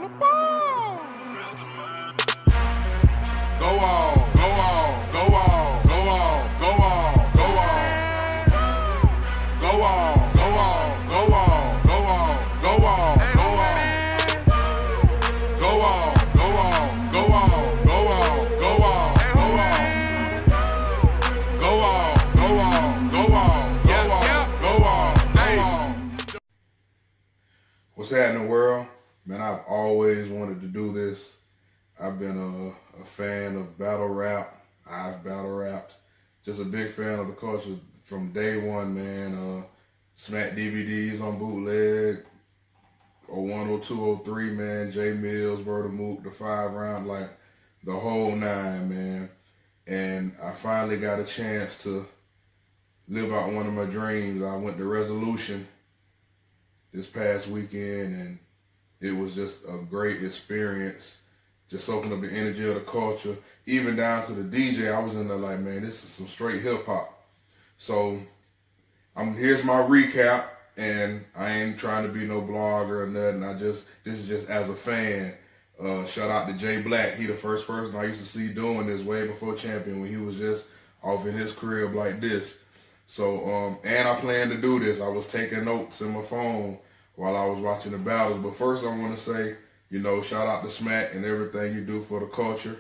Go on, go on, go on, go on, go on, go on. Go on, go on, go on, go on, go on, go on. Go on, go on, go on, go on, go on, go on. Go on, go on, go on, go on, go on. What's happening, world? Man, I've always wanted to do this. I've been a fan of battle rap. I've battle rapped. Just a big fan of the culture from day one, man. Smack DVDs on bootleg, 01, 02, 03, man. J Mills, Word of Mook, the 5 round, like the whole 9, man. And I finally got a chance to live out one of my dreams. I went to Resolution this past weekend, and it was just a great experience. Just soaking up the energy of the culture, even down to the DJ. I was in there like, man, this is some straight hip hop. So here's my recap, and I ain't trying to be no blogger or nothing. This is just as a fan. Shout out to Jay Black. He the first person I used to see doing this way before Champion, when he was just off in his crib like this. So, and I planned to do this. I was taking notes in my phone while I was watching the battles. But first I want to say, shout out to Smack and everything you do for the culture.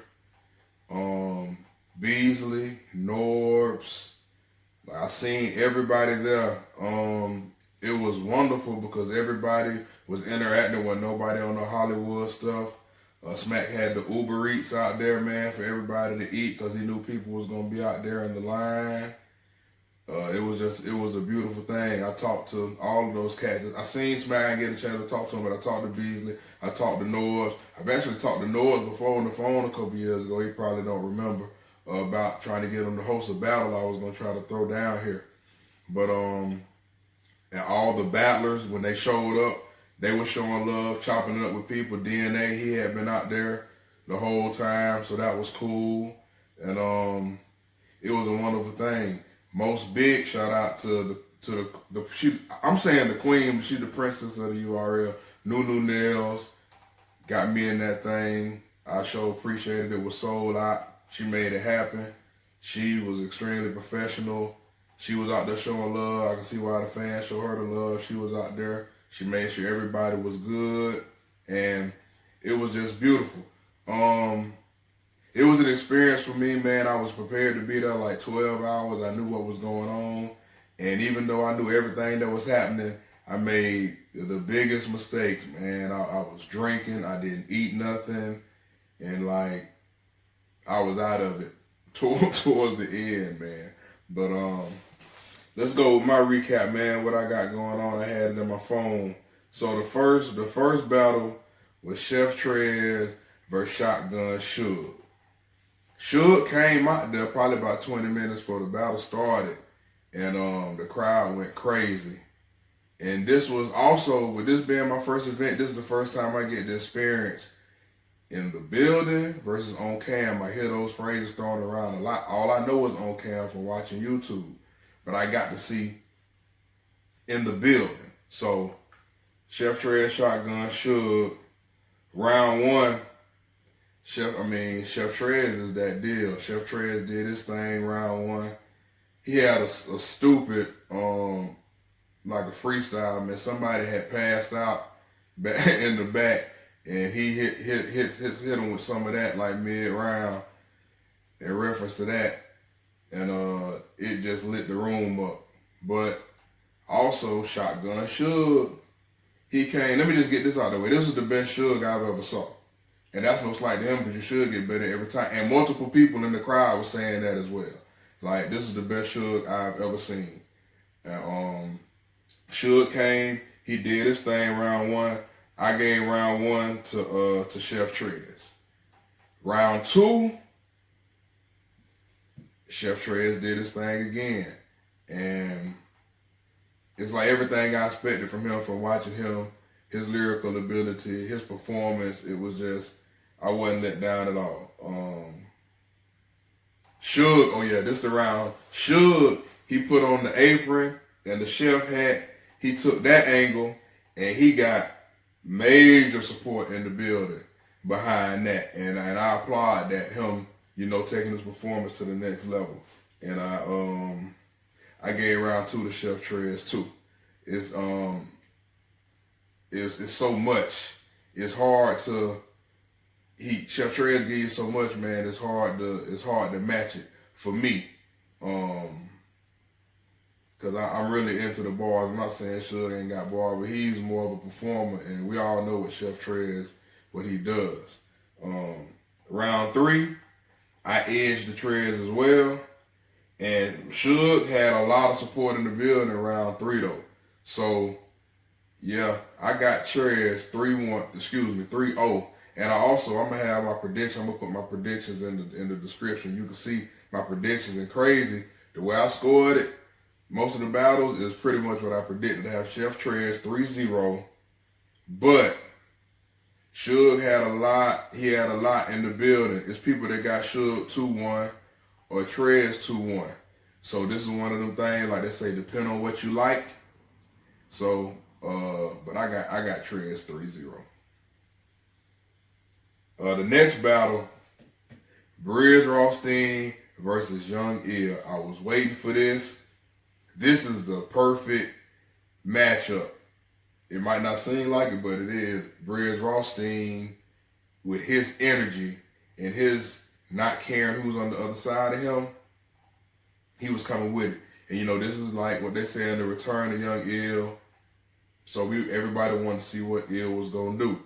Beasley, Norbs, I seen everybody there. It was wonderful because everybody was interacting with nobody on the Hollywood stuff. Smack had the Uber Eats out there, man, for everybody to eat because he knew people was going to be out there in the line. It was a beautiful thing. I talked to all of those cats. I seen Smack and get a chance to talk to him, but I talked to Beasley. I talked to Norbs. I've actually talked to Norbs before on the phone a couple years ago. He probably don't remember, about trying to get him to host a battle I was going to try to throw down here. But, and all the battlers, when they showed up, they were showing love, chopping it up with people. DNA, he had been out there the whole time, so that was cool. And it was a wonderful thing. Most big shout out to I'm saying the queen, she's the princess of the URL. Nunu Nails got me in that thing. I sure appreciated it. It was sold out. She made it happen. She was extremely professional. She was out there showing love. I can see why the fans show her the love. She was out there. She made sure everybody was good, and it was just beautiful. It was an experience for me, man. I was prepared to be there like 12 hours. I knew what was going on. And even though I knew everything that was happening, I made the biggest mistakes, man. I was drinking. I didn't eat nothing. And like, I was out of it towards the end, man. But let's go with my recap, man. What I got going on, I had it in my phone. So the first battle was Chef Trez versus Shotgun Suge. Suge came out there probably about 20 minutes before the battle started, and the crowd went crazy. And this was also, with this being my first event, this is the first time I get to experience in the building versus on cam. I hear those phrases thrown around a lot. All I know is on cam from watching YouTube, but I got to see in the building. So Chef Trez, Shotgun Suge, round one. Chef Trez is that deal. Chef Trez did his thing round one. He had a stupid, like a freestyle, man. Somebody had passed out in the back, and he hit him with some of that like mid-round in reference to that. And it just lit the room up. But also, Shotgun Suge, he came, let me just get this out of the way. This was the best Suge I've ever saw. And that's no slight to him, because you should get better every time. And multiple people in the crowd were saying that as well. Like, this is the best Suge I've ever seen. And Suge came, he did his thing round one. I gave round one to Chef Trez. Round two, Chef Trez did his thing again. And it's like everything I expected from him, from watching him, his lyrical ability, his performance. It was just, I wasn't let down at all. Suge, oh yeah, this the round. Suge, he put on the apron and the chef hat. He took that angle and he got major support in the building behind that, and I applaud that, him, taking his performance to the next level. And I gave round 2 to Chef Trez too. It's so much. It's hard to Chef Trez gives you so much, man. It's hard to match it for me. Cause I'm really into the bars. I'm not saying Suge ain't got bars, but he's more of a performer, and we all know what Chef Trez, what he does. Round 3, I edged the Trez as well, and Suge had a lot of support in the building in round 3 though. So yeah, I got Trez 3-0, and I'm gonna have my prediction. I'm gonna put my predictions in the description. You can see my predictions, and crazy the way I scored it. Most of the battles is pretty much what I predicted, to have Chef Trez 3-0, but Suge had a lot. He had a lot in the building. It's people that got Suge 2-1 or Trez 2-1. So this is one of them things, like they say, depend on what you like. So, but I got Trez 3-0. The next battle, Briz Rothstein versus Young Ill. I was waiting for this. This is the perfect matchup. It might not seem like it, but it is. Briz Rothstein, with his energy and his not caring who's on the other side of him, he was coming with it. And this is like what they say in the return of Young Ill. So everybody wanted to see what Ill was gonna do.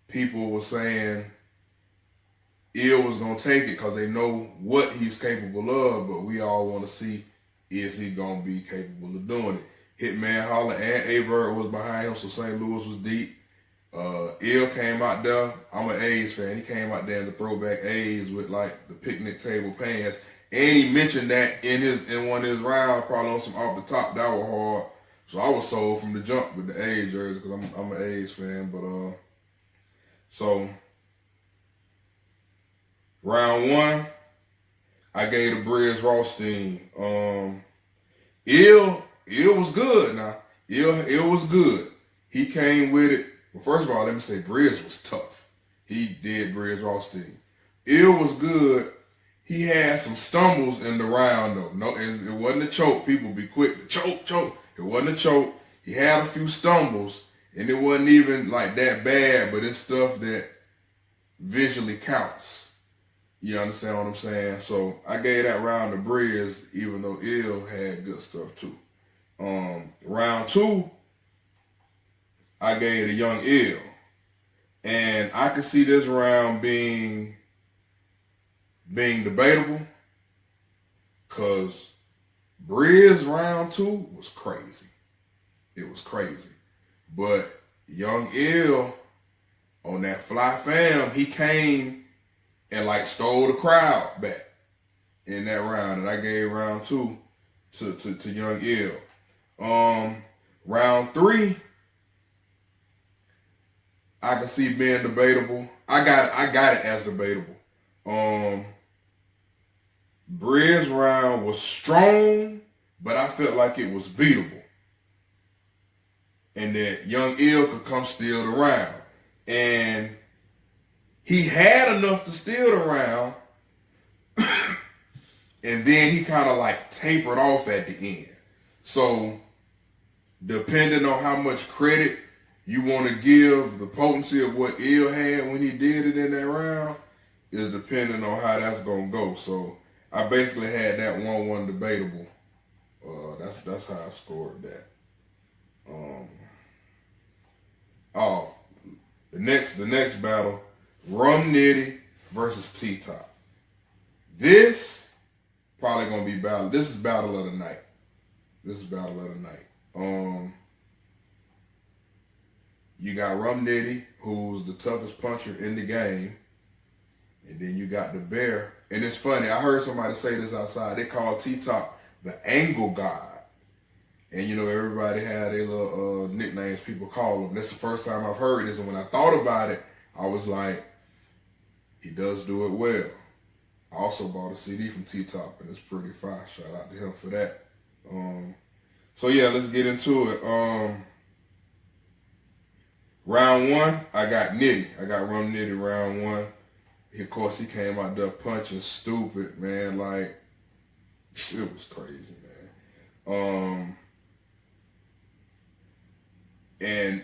People were saying Ill was gonna take it because they know what he's capable of, but we all want to see, is he gonna be capable of doing it? Hitman Holler and Averb was behind him, so St. Louis was deep. Ill came out there. I'm an A's fan. He came out there in the throwback A's with like the picnic table pants, and he mentioned that in one of his rounds, probably on some off the top that were hard. So I was sold from the jump with the A's jersey because I'm an A's fan. But so round 1, I gave the Briz Rothstein. Ill was good now. Ill was good. He came with it. Well, first of all, let me say Briz was tough. He did Briz Rothstein. Ill was good. He had some stumbles in the round though. No, it wasn't a choke. People be quick to choke. It wasn't a choke. He had a few stumbles, and it wasn't even like that bad, but it's stuff that visually counts. You understand what I'm saying? So I gave that round to Briz, even though Ill had good stuff too. Round 2, I gave to Young Ill. And I could see this round being debatable, because Briz round 2 was crazy. It was crazy. But Young Ill, on that Fly Fam, he came and like stole the crowd back in that round. And I gave round 2 to Young Ill. Round 3, I can see being debatable. I got it as debatable. Briz round was strong, but I felt like it was beatable. And that Young Ill could come steal the round. And he had enough to steal the round, and then he kind of like tapered off at the end. So depending on how much credit you want to give the potency of what Ill had when he did it in that round, is depending on how that's going to go. So I basically had that 1-1 debatable. That's how I scored that. The next battle, Nitty versus T-Top. This probably gonna be battle. This is battle of the night. You got Nitty, who's the toughest puncher in the game, and then you got the Bear. And it's funny, I heard somebody say this outside. They call T-Top the Angle God. And everybody had their little nicknames people call him. That's the first time I've heard this. And when I thought about it, I was like, he does do it well. I also bought a CD from T-Top, and it's pretty fire. Shout out to him for that. So yeah, let's get into it. Round one, I got Nitty. I got Rum Nitty round one. Of course, he came out there punching stupid, man. Like, it was crazy, man. And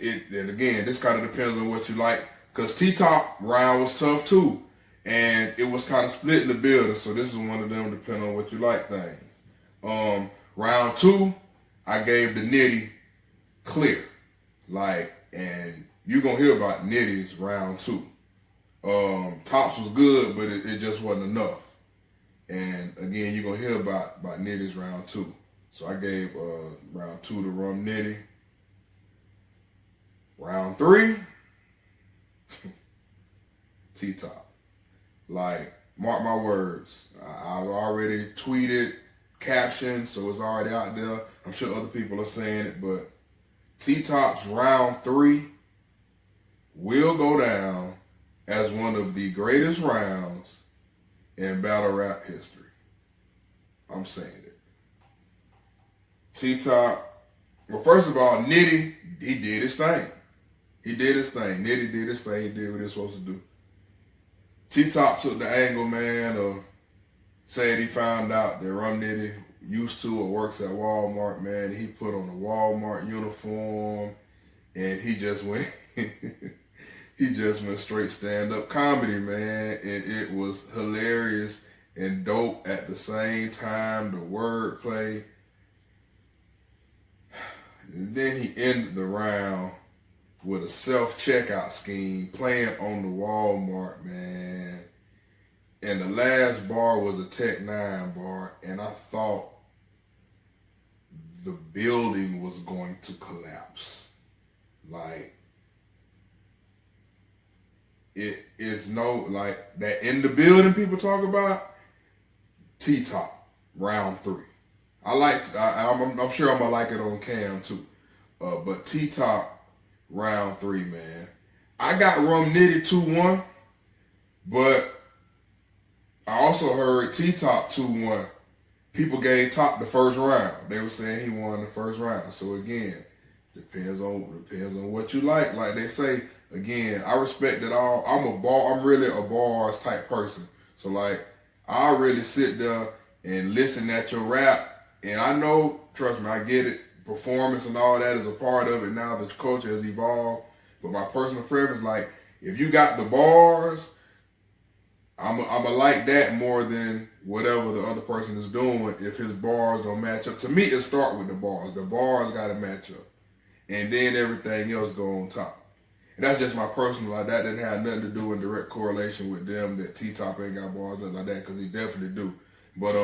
again, this kind of depends on what you like. Because T-Top round was tough too. And it was kind of split in the building. So this is one of them depending on what you like things. Round two, I gave the Nitty clear. Like, and you're going to hear about Nitty's round two. Tops was good, but it just wasn't enough. And again, you're going to hear about Nitty's round two. So I gave round two to Rum Nitty. Round three, T-Top. Like, mark my words. I've already tweeted, captioned, so it's already out there. I'm sure other people are saying it, but T-Top's round three will go down as one of the greatest rounds in battle rap history. I'm saying it. T-Top, well, first of all, Nitty, he did his thing. He did his thing. Nitty did his thing. He did what he was supposed to do. T-Top took the angle, man, of saying he found out that Rum Nitty used to or works at Walmart, man. He put on a Walmart uniform, and he just went... He just went straight stand-up comedy, man, and it was hilarious and dope at the same time, the wordplay. And then he ended the round with a self-checkout scheme playing on the Walmart, man. And the last bar was a Tech 9 bar, and I thought the building was going to collapse. Like, it is like that in the building people talk about. T-Top, round three. I'm sure I'm gonna like it on cam too. But T-Top, round three, man. I got Rum Nitty 2-1, but I also heard T-Top 2-1. People gave Top the first round. They were saying he won the first round. So again, depends on what you like. Like they say, again, I respect it all. I'm really a bars type person. So like, I really sit there and listen at your rap. And I know, trust me, I get it. Performance and all that is a part of it now that the culture has evolved. But my personal preference, like, if you got the bars, I'ma like that more than whatever the other person is doing if his bars don't match up. To me, it start with the bars. The bars got to match up. And then everything else go on top. And that's just my personal, like, that didn't have nothing to do in direct correlation with them that T-Top ain't got bars, nothing like that, because he definitely do. But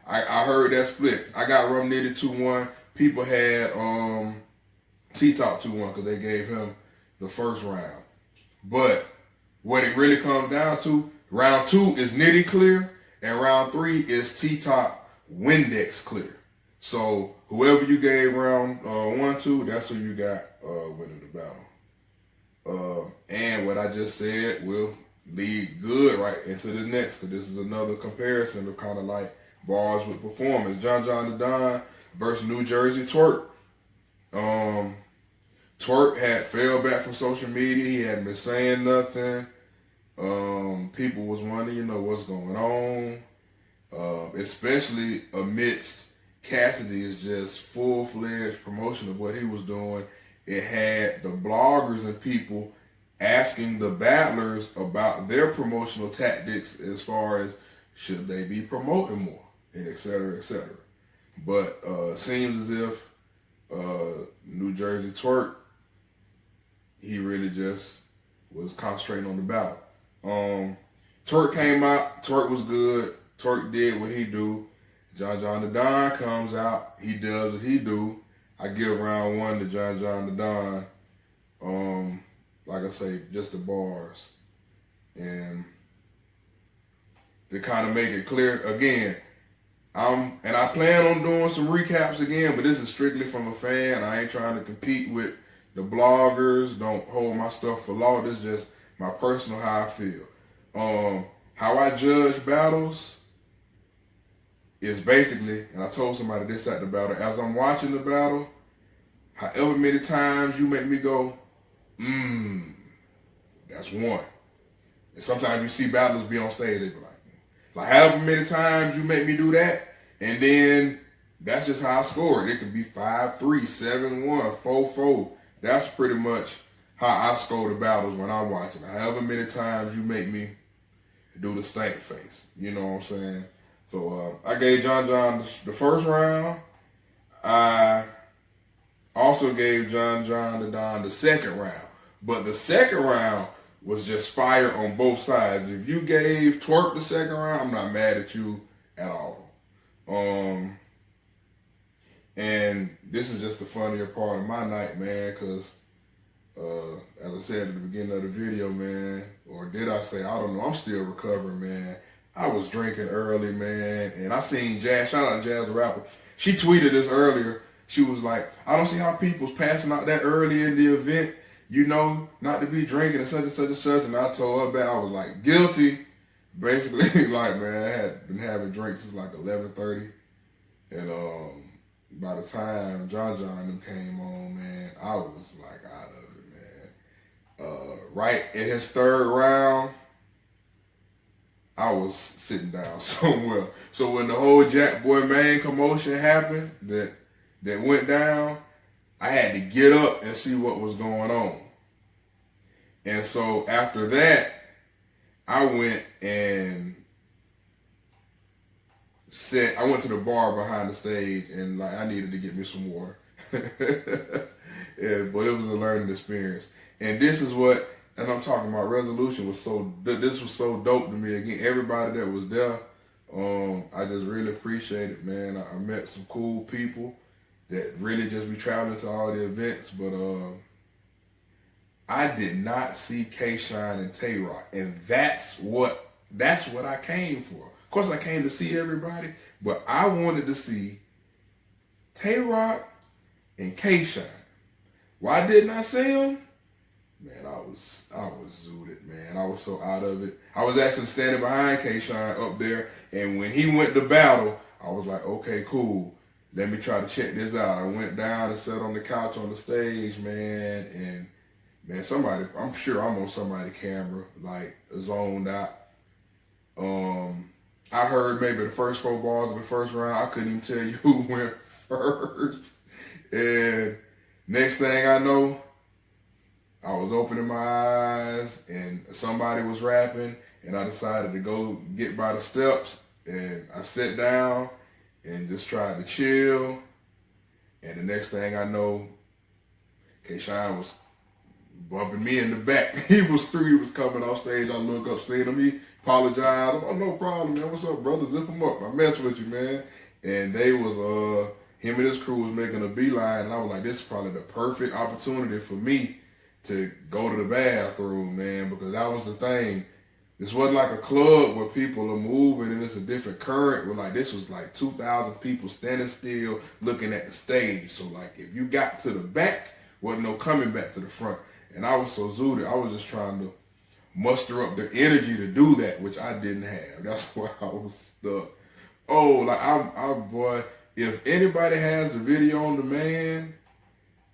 I heard that split. I got Rum Nitty 2-1. People had T-Top 2-1 because they gave him the first round. But what it really comes down to, round two is Nitty clear, and round three is T-Top Windex clear. So whoever you gave round 1 to, that's who you got winning the battle. And what I just said will lead good right into the next, because this is another comparison of kind of like bars with performance. John the Don versus New Jersey Twerk. Twerk had fell back from social media. He hadn't been saying nothing. People was wondering, what's going on, especially amidst Cassidy's just full-fledged promotion of what he was doing. It had the bloggers and people asking the battlers about their promotional tactics as far as should they be promoting more, and et cetera, et cetera. But seems as if New Jersey Twerk, he really just was concentrating on the battle. Twerk came out. Twerk was good. Twerk did what he do. John the Don comes out. He does what he do. I give round 1 to John the Don. Like I say, just the bars. And to kind of make it clear, again, and I plan on doing some recaps again, but this is strictly from a fan. I ain't trying to compete with the bloggers. Don't hold my stuff for law. This is just my personal how I feel. How I judge battles is basically, and I told somebody this at the battle, as I'm watching the battle, however many times you make me go, That's one. And sometimes you see battlers be on stage, they be like however many times you make me do that, and then that's just how I score it. It could be 5-3, 7-1, 4-4. That's pretty much how I score the battles when I'm watching. However many times you make me do the stank face. You know what I'm saying? So I gave John the first round. I also gave John the Don the second round. But the second round was just fire on both sides. If you gave Twerk the second round, I'm not mad at you at all. And this is just the funnier part of my night, man, because as I said at the beginning of the video, man, or did I say, I don't know, I'm still recovering, man. I was drinking early, man, and I seen Jazz, shout out to Jazz the rapper. She tweeted this earlier. She was like, I don't see how people's passing out that early in the event, you know, not to be drinking and such and such and such. And I told her back, I was like, guilty. Basically, like, man, I had been having drinks since like 11:30. And by the time John them came on, man, I was like out of it, man. Right in his third round, I was sitting down somewhere. So when the whole Jack Boy Main commotion happened, that went down, I had to get up and see what was going on. And so after that, I went and I went to the bar behind the stage, and like I needed to get me some water. Yeah, but it was a learning experience. And this is what, and I'm talking about resolution this was so dope to me. Again, everybody that was there, I just really appreciate it, man. I met some cool people that really just be traveling to all the events, but I did not see K-Shine and Tay-Rock, and that's what I came for. Of course, I came to see everybody, but I wanted to see Tay-Rock and K-Shine. Why didn't I see them? Man, I was zooted, man. I was so out of it. I was actually standing behind K-Shine up there, and when he went to battle, I was like, okay, cool. Let me try to check this out. I went down and sat on the couch on the stage, man, and man, somebody, I'm sure I'm on somebody's camera, like zoned out. I heard maybe the first 4 bars of the first round. I couldn't even tell you who went first. And next thing I know, I was opening my eyes and somebody was rapping, and I decided to go get by the steps, and I sat down and just tried to chill. And the next thing I know, K-Shine was bumping me in the back. He was coming off stage. I look up, seen him. He apologized. Oh, no problem, man. What's up, brother? Zip him up. I mess with you, man. And they was, him and his crew was making a beeline, and I was like, this is probably the perfect opportunity for me to go to the bathroom, man, because that was the thing. This wasn't like a club where people are moving and it's a different current. Where like this was like 2,000 people standing still looking at the stage. So like if you got to the back, wasn't no coming back to the front. And I was so zooted, I was just trying to muster up the energy to do that, which I didn't have. That's why I was stuck. Oh, like boy, if anybody has the video on demand,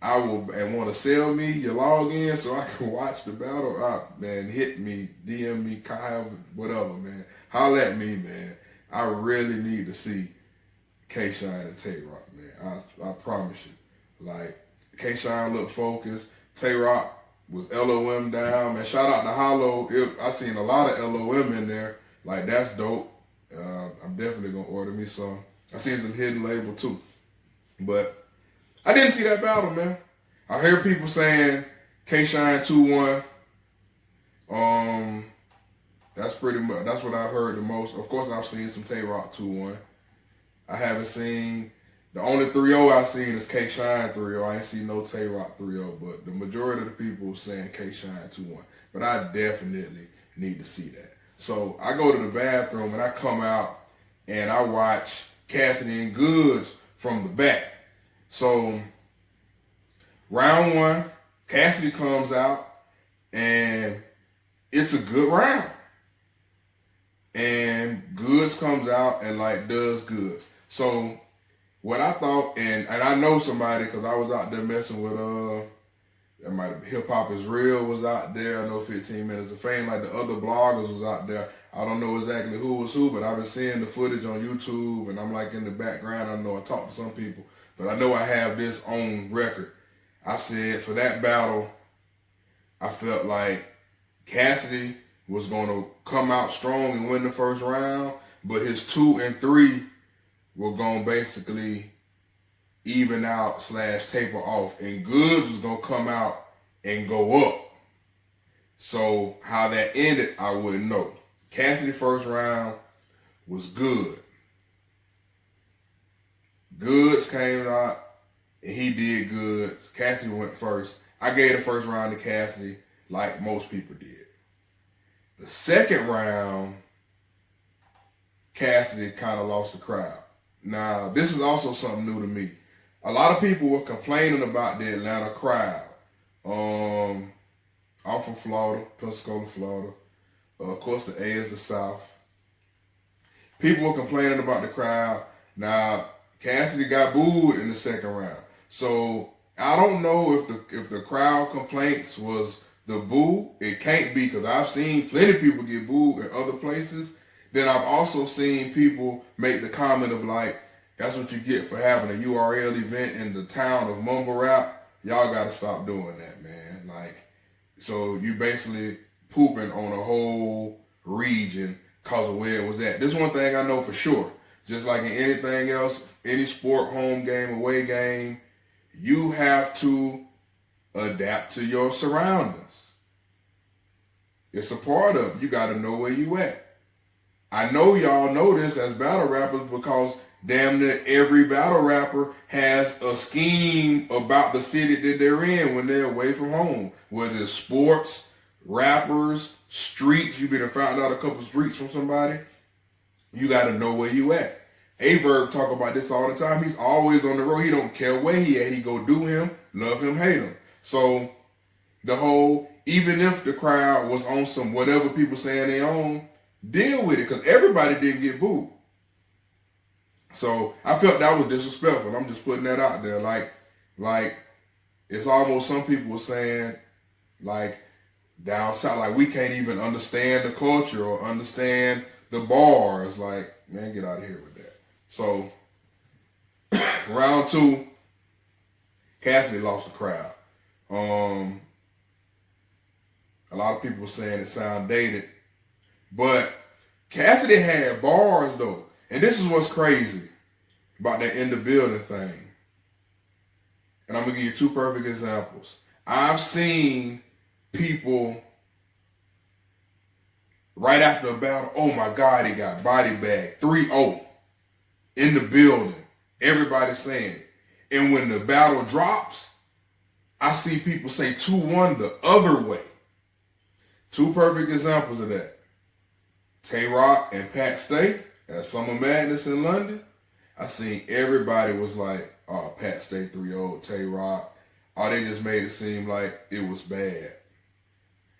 I will, and want to sell me your login so I can watch the battle, man, hit me, DM me, Kyle, whatever, man. Holla at me, man. I really need to see K-Shine and Tay-Rock, man. I promise you. Like, K-Shine looked focused. Tay-Rock was LOM down, man. Shout out to Hollow. I seen a lot of LOM in there. Like, that's dope. I'm definitely going to order me some. I seen some hidden label, too. But I didn't see that battle, man. I hear people saying K-Shine 2-1. That's pretty much, that's what I've heard the most. Of course, I've seen some Tay-Rock 2-1. I haven't seen, the only 3-0 I've seen is K-Shine 3-0. I ain't seen no Tay-Rock 3-0, but the majority of the people are saying K-Shine 2-1. But I definitely need to see that. So I go to the bathroom and I come out and I watch Cassidy and Goodz from the back. So round 1, Cassidy comes out and it's a good round. And Goodz comes out and like does Goodz. So what I thought, and I know somebody because I was out there messing with That might have Hip Hop Is Real was out there. I know 15 Minutes of Fame, like the other bloggers was out there. I don't know exactly who was who, but I've been seeing the footage on YouTube, and I'm like in the background. I know I talked to some people, but I know I have this on record. I said for that battle, I felt like Cassidy was going to come out strong and win the first round, but his 2 and 3 were going to basically even out / taper off, and Goodz was going to come out and go up. So how that ended, I wouldn't know. Cassidy first round was good. Goodz came out and he did good. Cassidy went first. I gave the first round to Cassidy like most people did. The second round, Cassidy kind of lost the crowd. Now, this is also something new to me. A lot of people were complaining about the Atlanta crowd. I'm from Florida, Pensacola, Florida. Of course, the A is the South. People were complaining about the crowd. Now, Cassidy got booed in the second round. So, I don't know if the crowd complaints was the boo. It can't be, because I've seen plenty of people get booed in other places. Then I've also seen people make the comment of like, that's what you get for having a URL event in the town of mumble rap. Y'all got to stop doing that, man. Like, so you basically pooping on a whole region because of where it was at. This is one thing I know for sure. Just like in anything else, any sport, home game, away game, you have to adapt to your surroundings. It's a part of it. You got to know where you at. I know y'all know this as battle rappers because damn near every battle rapper has a scheme about the city that they're in when they're away from home. Whether it's sports, rappers, streets, you better found out a couple streets from somebody. You got to know where you at. Averb talk about this all the time. He's always on the road. He don't care where he at. He go do him, love him, hate him. So the whole, even if the crowd was on some whatever people saying they own, deal with it, because everybody didn't get booed. So I felt that was disrespectful. I'm just putting that out there. Like it's almost some people were saying, like down south, like we can't even understand the culture or understand the bars. Like, man, get out of here with that. So round 2, Cassidy lost the crowd. A lot of people were saying it sound dated, but Cassidy had bars though. And this is what's crazy about that in the building thing. And I'm going to give you 2 perfect examples. I've seen people right after a battle, oh my God, he got body bag 3-0 in the building. Everybody's saying it. And when the battle drops, I see people say 2-1 the other way. 2 perfect examples of that. Tay-Rock and Pat Stay at Summer Madness in London. I seen everybody was like, oh, Pat Stay 3-0, Tay-Rock. Oh, they just made it seem like it was bad.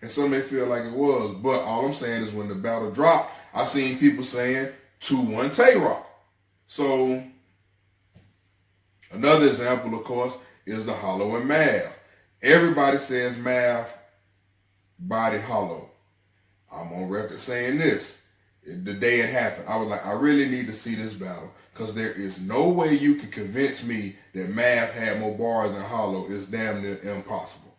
And some may feel like it was, but all I'm saying is when the battle dropped, I seen people saying 2-1 Tay-Rock. So another example, of course, is the Hollow and Mav. Everybody says Mav bodied Hollow. I'm on record saying this. The day it happened, I was like, I really need to see this battle, because there is no way you can convince me that Mav had more bars than Hollow. It's damn near impossible.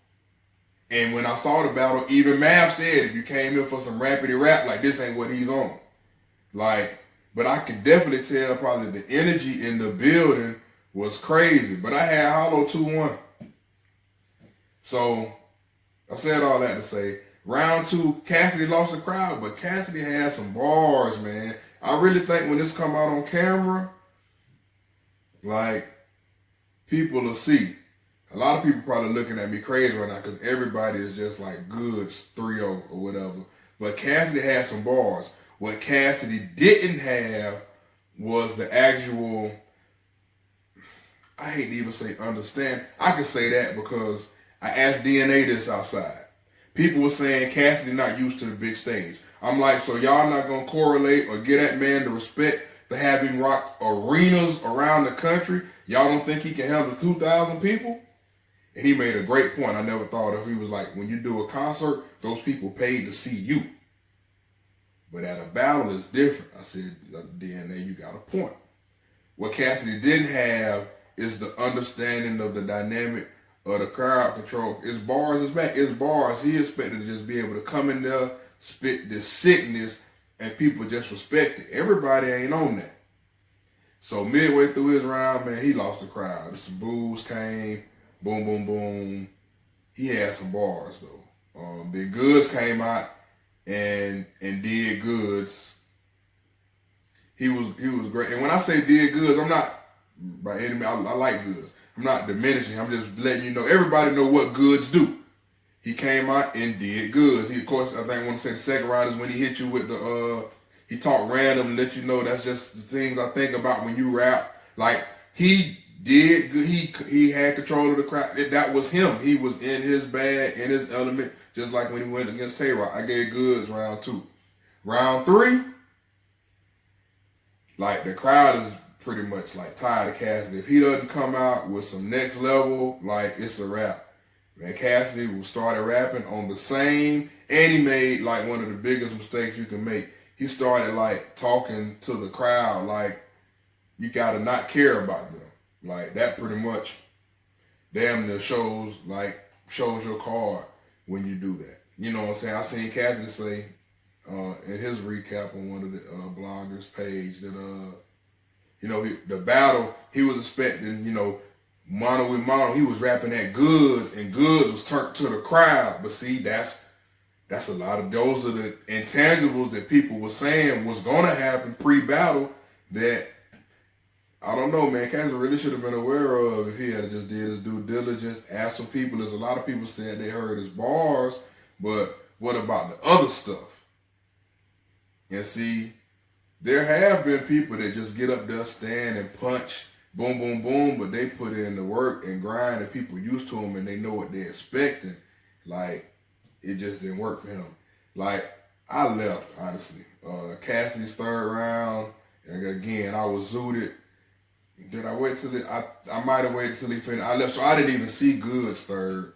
And when I saw the battle, even Mav said, if you came here for some rapidy rap, like this ain't what he's on. Like, but I could definitely tell probably the energy in the building was crazy. But I had Hollow 2-1. So I said all that to say, round 2, Cassidy lost the crowd, but Cassidy had some bars, man. I really think when this come out on camera, like, people will see. A lot of people probably looking at me crazy right now because everybody is just like Goodz 3-0 or whatever. But Cassidy had some bars. What Cassidy didn't have was the actual, I hate to even say understand. I can say that because I asked DNA this outside. People were saying Cassidy not used to the big stage. I'm like, so y'all not going to correlate or give that man the respect for having rocked arenas around the country? Y'all don't think he can handle 2,000 people? And he made a great point. I never thought of. He was like, when you do a concert, those people paid to see you. But at a battle, it's different. I said, DNA, you got a point. What Cassidy didn't have is the understanding of the dynamic of the crowd control. His bars is back. His bars, he expected to just be able to come in there, spit this sickness, and people just respect it. Everybody ain't on that. So midway through his round, man, he lost the crowd. Some boos came, boom, boom, boom. He had some bars though. Big Goodz came out and did Goodz. He was great. And when I say did Goodz, I'm not by any means. I like Goodz. I'm not diminishing. I'm just letting you know. Everybody know what Goodz do. He came out and did Goodz. He, of course, I think I want to say the second round is when he hit you with the. He talk random, let you know that's just the things I think about when you rap. Like he did, he had control of the crowd. That was him. He was in his bag, in his element, just like when he went against Tay-Rock. I gave Goodz round 2. Round 3, like the crowd is pretty much like tired of Cassidy. If he doesn't come out with some next level, like it's a wrap. Man, Cassidy started rapping on the same, and he made like one of the biggest mistakes you can make. He started like talking to the crowd like you gotta not care about them. Like that pretty much damn near shows your card when you do that. You know what I'm saying? I seen Cassidy say in his recap on one of the bloggers page that the battle he was expecting, mono with mono, he was rapping at Goodz and Goodz was turned to the crowd. But see, that's a lot of, those are the intangibles that people were saying was gonna happen pre-battle that I don't know, man. Cassidy really should have been aware of if he had just did his due diligence, asked some people. There's a lot of people saying they heard his bars, but what about the other stuff? And see, there have been people that just get up there, stand and punch, boom, boom, boom, but they put in the work and grind and people used to them and they know what they're expecting. Like, it just didn't work for him. Like, I left, honestly. Cassidy's third round, and again, I was zooted. Did I wait till I might have waited till he finished. I left, so I didn't even see Goodz third.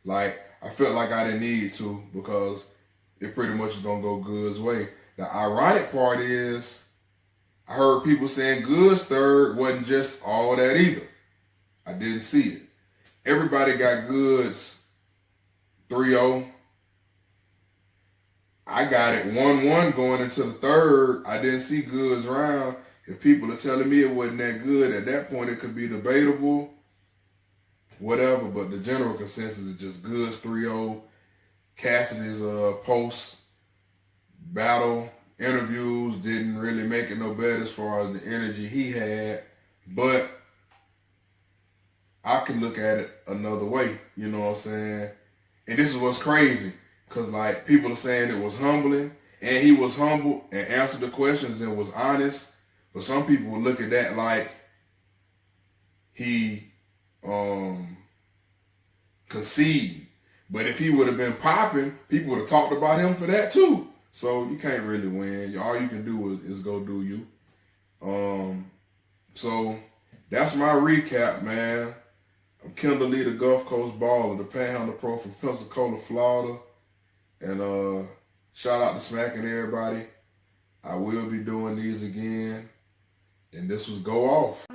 Like, I felt like I didn't need to because it pretty much is going to go Goodz way. The ironic part is, I heard people saying Goodz third wasn't just all that either. I didn't see it. Everybody got Goodz 3-0. I got it 1-1 going into the third. I didn't see Goodz round. If people are telling me it wasn't that good, at that point it could be debatable, whatever, but the general consensus is just Goodz 3-0. Cassidy's post-battle interviews didn't really make it no better as far as the energy he had, but I can look at it another way, you know what I'm saying? And this is what's crazy, because like people are saying it was humbling, and he was humble and answered the questions and was honest. But some people would look at that like he conceded. But if he would have been popping, people would have talked about him for that too. So you can't really win. All you can do is go do you. So that's my recap, man. I'm Kendall E, the Gulf Coast Balla, the Panhandle Pro from Pensacola, Florida. And shout out to Smack and everybody. I will be doing these again. And this was Go Off.